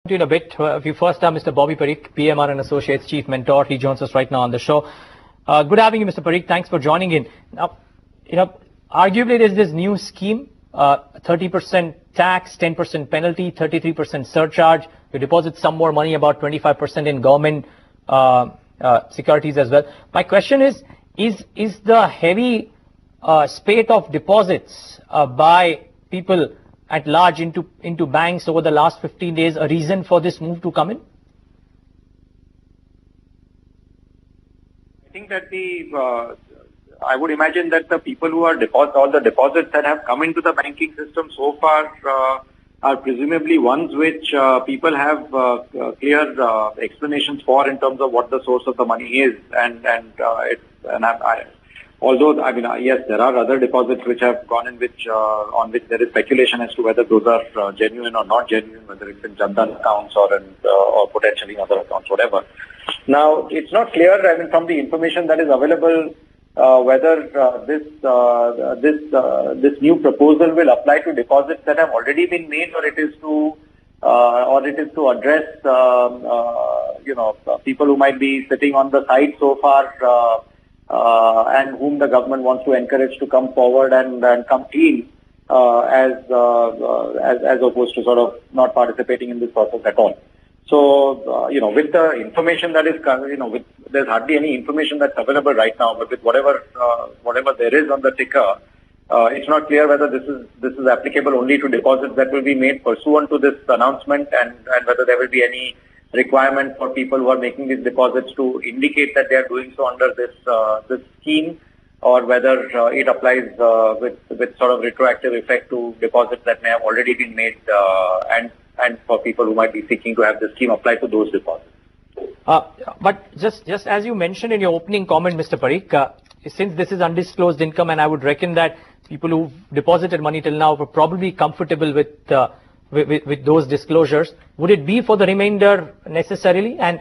In a bit. We first have Mr. Bobby Parikh, BMR and Associates Chief Mentor. He joins us right now on the show. Good having you, Mr. Parikh. Thanks for joining in. Now, arguably there's this new scheme, 30% tax, 10% penalty, 33% surcharge. You deposit some more money, about 25% in government securities as well. My question is the heavy spate of deposits by people at large into banks over the last 15 days a reason for this move to come in? I think that I would imagine that the people who are all the deposits that have come into the banking system so far are presumably ones which people have clear explanations for in terms of what the source of the money is, although, I mean, yes, there are other deposits which have gone in on which there is speculation as to whether those are genuine or not genuine, whether it's in Jandan accounts or potentially in other accounts, whatever. Now, it's not clear, I mean, from the information that is available, whether this new proposal will apply to deposits that have already been made, or it is to address, people who might be sitting on the side so far, and whom the government wants to encourage to come forward and come clean, as opposed to sort of not participating in this process at all. So, with the information that is, there's hardly any information that's available right now, but with whatever there is on the ticker, it's not clear whether this is applicable only to deposits that will be made pursuant to this announcement, and whether there will be any requirement for people who are making these deposits to indicate that they are doing so under this scheme, or whether it applies with sort of retroactive effect to deposits that may have already been made, and for people who might be seeking to have the scheme apply to those deposits. But just as you mentioned in your opening comment, Mr. Parikh, since this is undisclosed income, and I would reckon that people who deposited money till now were probably comfortable with those disclosures, would it be for the remainder necessarily? And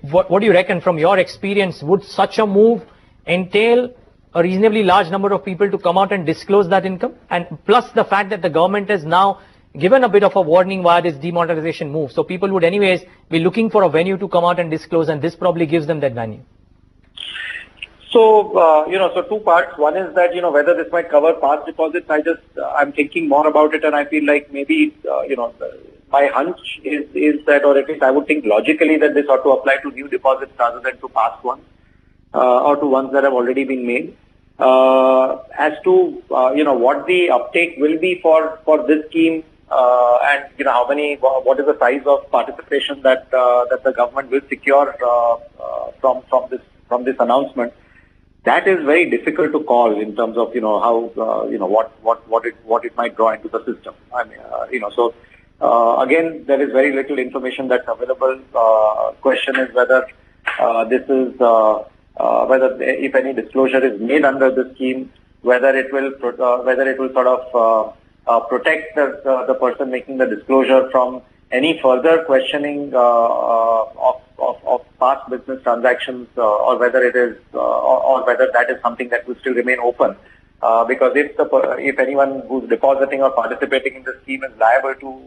what do you reckon from your experience? Would such a move entail a reasonably large number of people to come out and disclose that income? And plus the fact that the government has now given a bit of a warning via this demonetization move, so people would anyways be looking for a venue to come out and disclose, and this probably gives them that venue. So, so two parts. One is that, whether this might cover past deposits. I'm thinking more about it, and I feel like maybe, my hunch is that, or at least I would think logically that this ought to apply to new deposits rather than to past ones, or to ones that have already been made. As to, what the uptake will be for this scheme, and, what is the size of participation that the government will secure, from this announcement. That is very difficult to call in terms of, how, what it might draw into the system. I mean, so, again, there is very little information that's available. Question is whether, whether if any disclosure is made under the scheme, whether it will sort of, protect the person making the disclosure from any further questioning, of past business transactions, or whether it is, or whether that is something that will still remain open. Because if anyone who's depositing or participating in the scheme is liable to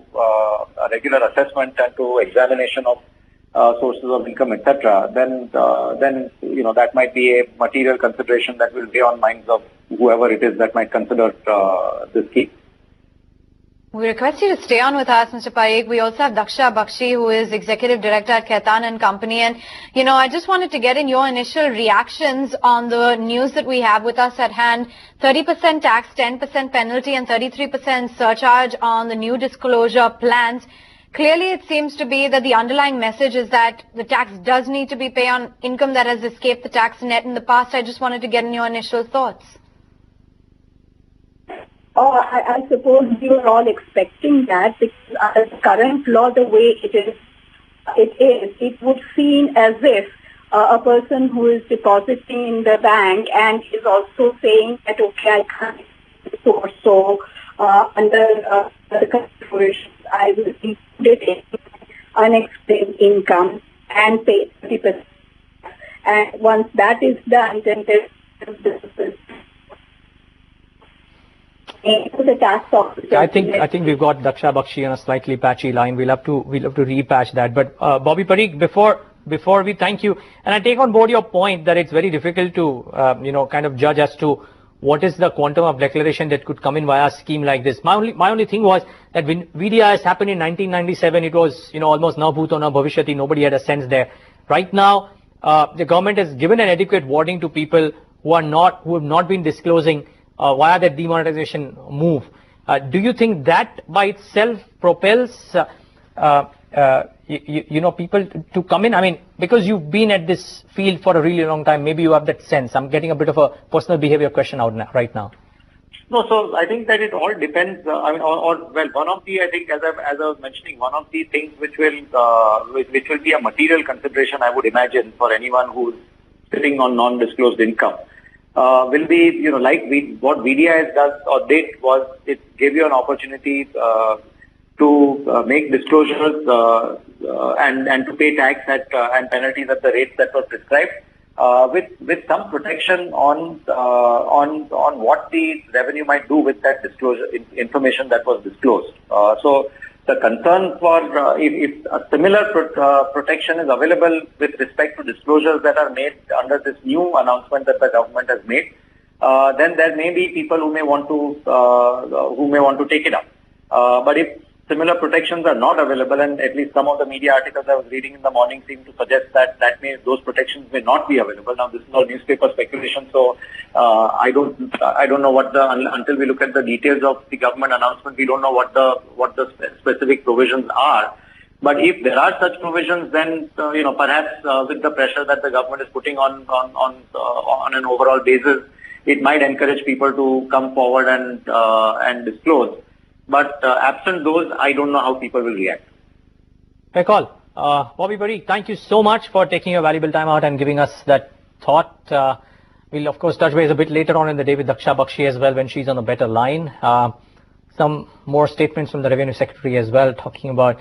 a regular assessment and to examination of sources of income, etc., then that might be a material consideration that will be on minds of whoever it is that might consider this scheme. We request you to stay on with us, Mr. Parikh. We also have Daksha Bakshi, who is Executive Director at Khaitan and Company. And, I just wanted to get in your initial reactions on the news that we have with us at hand. 30% tax, 10% penalty, and 33% surcharge on the new disclosure plans. Clearly, it seems to be that the underlying message is that the tax does need to be paid on income that has escaped the tax net in the past. I just wanted to get in your initial thoughts. I suppose you are all expecting that, because the current law, the way it would seem as if a person who is depositing in the bank and is also saying that, okay, I can't do so under the considerations, I will include it in unexplained income and pay 30%. And once that is done, then there is to the tax officer. I think we've got Daksha Bakshi on a slightly patchy line. We'll have to repatch that. But Bobby Parikh, before we thank you, and I take on board your point that it's very difficult to kind of judge as to what is the quantum of declaration that could come in via a scheme like this. My only thing was that when VDIs happened in 1997, it was almost na bhuto na bhavishyati. Nobody had a sense there. Right now, the government has given an adequate warning to people who have not been disclosing via that demonetization move. Do you think that by itself propels people to come in? I mean, because you've been at this field for a really long time, maybe you have that sense. I'm getting a bit of a personal behavior question out right now. No, so I think that it all depends. One of the, I think, as I was mentioning, one of the things which will be a material consideration, I would imagine, for anyone who's sitting on non-disclosed income, will be, what VDI does or did was it gave you an opportunity to make disclosures and to pay tax and penalties at the rates that were prescribed, with some protection on what the revenue might do with that disclosure information that was disclosed. So the concern for if a similar protection is available with respect to disclosures that are made under this new announcement that the government has made, then there may be people who may want to take it up. But if similar protections are not available, and at least some of the media articles I was reading in the morning seem to suggest that those protections may not be available. Now, this is all newspaper speculation, so I don't know until we look at the details of the government announcement, we don't know what the specific provisions are. But if there are such provisions, then perhaps with the pressure that the government is putting on an overall basis, it might encourage people to come forward and disclose. But absent those, I don't know how people will react. Fair call. Bobby Parikh, thank you so much for taking your valuable time out and giving us that thought. We'll, of course, touch base a bit later on in the day with Daksha Bakshi as well when she's on a better line. Some more statements from the Revenue Secretary as well, talking about